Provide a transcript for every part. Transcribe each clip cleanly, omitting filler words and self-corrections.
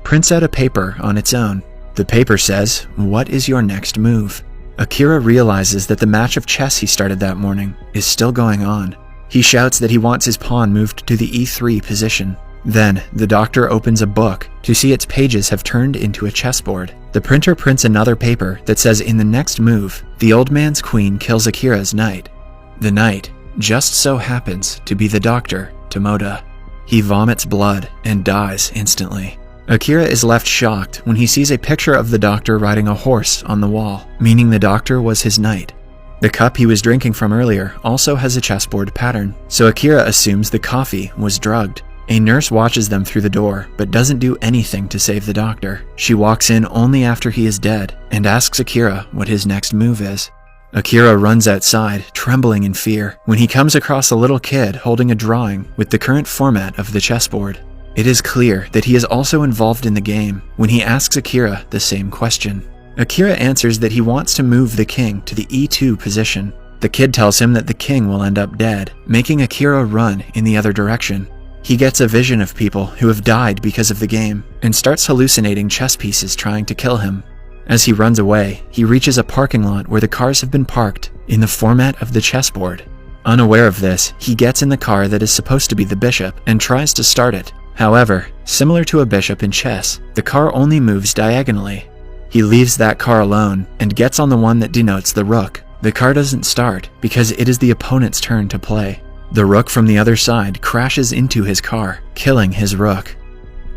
prints out a paper on its own. The paper says, "What is your next move?" Akira realizes that the match of chess he started that morning is still going on. He shouts that he wants his pawn moved to the e3 position. Then, the doctor opens a book to see its pages have turned into a chessboard. The printer prints another paper that says in the next move, the old man's queen kills Akira's knight. The knight just so happens to be the doctor, Tomoda. He vomits blood and dies instantly. Akira is left shocked when he sees a picture of the doctor riding a horse on the wall, meaning the doctor was his knight. The cup he was drinking from earlier also has a chessboard pattern, so Akira assumes the coffee was drugged. A nurse watches them through the door, but doesn't do anything to save the doctor. She walks in only after he is dead, and asks Akira what his next move is. Akira runs outside, trembling in fear, when he comes across a little kid holding a drawing with the current format of the chessboard. It is clear that he is also involved in the game when he asks Akira the same question. Akira answers that he wants to move the king to the e2 position. The kid tells him that the king will end up dead, making Akira run in the other direction. He gets a vision of people who have died because of the game and starts hallucinating chess pieces trying to kill him. As he runs away, he reaches a parking lot where the cars have been parked in the format of the chessboard. Unaware of this, he gets in the car that is supposed to be the bishop and tries to start it. However, similar to a bishop in chess, the car only moves diagonally. He leaves that car alone and gets on the one that denotes the rook. The car doesn't start because it is the opponent's turn to play. The rook from the other side crashes into his car, killing his rook.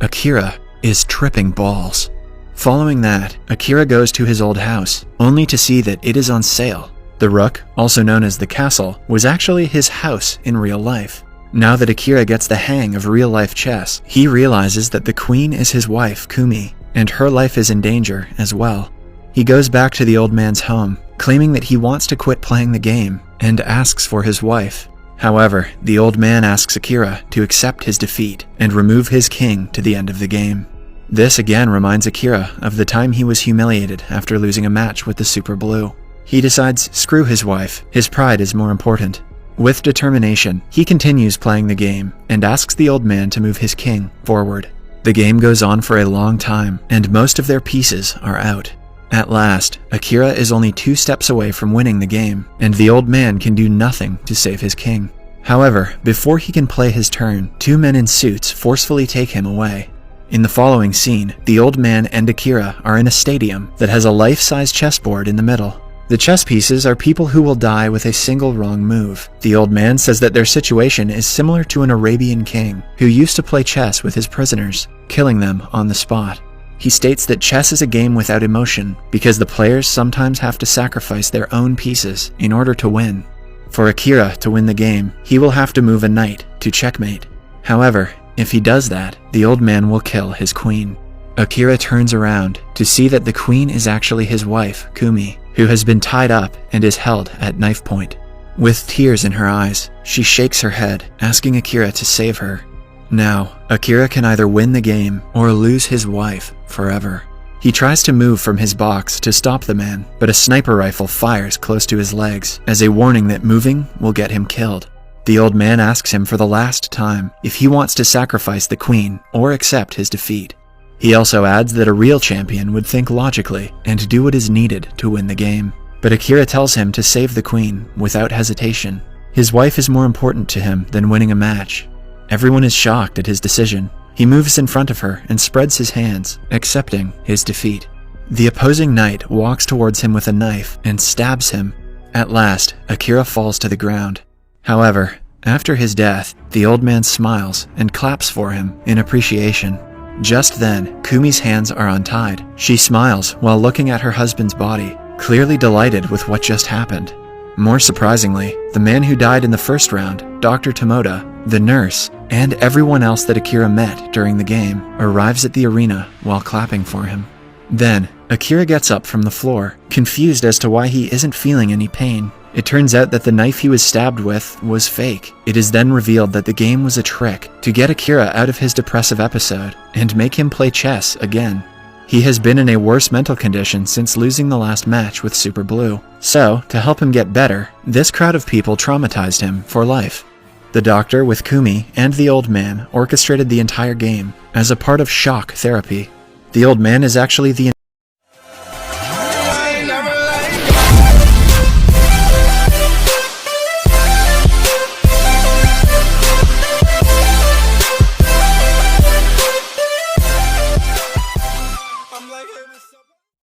Akira is tripping balls. Following that, Akira goes to his old house, only to see that it is on sale. The rook, also known as the castle, was actually his house in real life. Now that Akira gets the hang of real-life chess, he realizes that the queen is his wife, Kumi, and her life is in danger as well. He goes back to the old man's home, claiming that he wants to quit playing the game, and asks for his wife. However, the old man asks Akira to accept his defeat and remove his king to the end of the game. This again reminds Akira of the time he was humiliated after losing a match with the Super Blue. He decides, screw his wife, his pride is more important. With determination, he continues playing the game and asks the old man to move his king forward. The game goes on for a long time, and most of their pieces are out. At last, Akira is only 2 steps away from winning the game, and the old man can do nothing to save his king. However, before he can play his turn, 2 men in suits forcefully take him away. In the following scene, the old man and Akira are in a stadium that has a life-size chessboard in the middle. The chess pieces are people who will die with a single wrong move. The old man says that their situation is similar to an Arabian king who used to play chess with his prisoners, killing them on the spot. He states that chess is a game without emotion because the players sometimes have to sacrifice their own pieces in order to win. For Akira to win the game, he will have to move a knight to checkmate. However, if he does that, the old man will kill his queen. Akira turns around to see that the queen is actually his wife, Kumi, who has been tied up and is held at knife point. With tears in her eyes, she shakes her head, asking Akira to save her. Now, Akira can either win the game or lose his wife forever. He tries to move from his box to stop the man, but a sniper rifle fires close to his legs as a warning that moving will get him killed. The old man asks him for the last time if he wants to sacrifice the queen or accept his defeat. He also adds that a real champion would think logically and do what is needed to win the game. But Akira tells him to save the queen without hesitation. His wife is more important to him than winning a match. Everyone is shocked at his decision. He moves in front of her and spreads his hands, accepting his defeat. The opposing knight walks towards him with a knife and stabs him. At last, Akira falls to the ground. However, after his death, the old man smiles and claps for him in appreciation. Just then, Kumi's hands are untied. She smiles while looking at her husband's body, clearly delighted with what just happened. More surprisingly, the man who died in the first round, Dr. Tomoda, the nurse, and everyone else that Akira met during the game, arrives at the arena while clapping for him. Then, Akira gets up from the floor, confused as to why he isn't feeling any pain. It turns out that the knife he was stabbed with was fake. It is then revealed that the game was a trick to get Akira out of his depressive episode and make him play chess again. He has been in a worse mental condition since losing the last match with Super Blue. So, to help him get better, this crowd of people traumatized him for life. The doctor with Kumi and the old man orchestrated the entire game as a part of shock therapy. The old man is actually the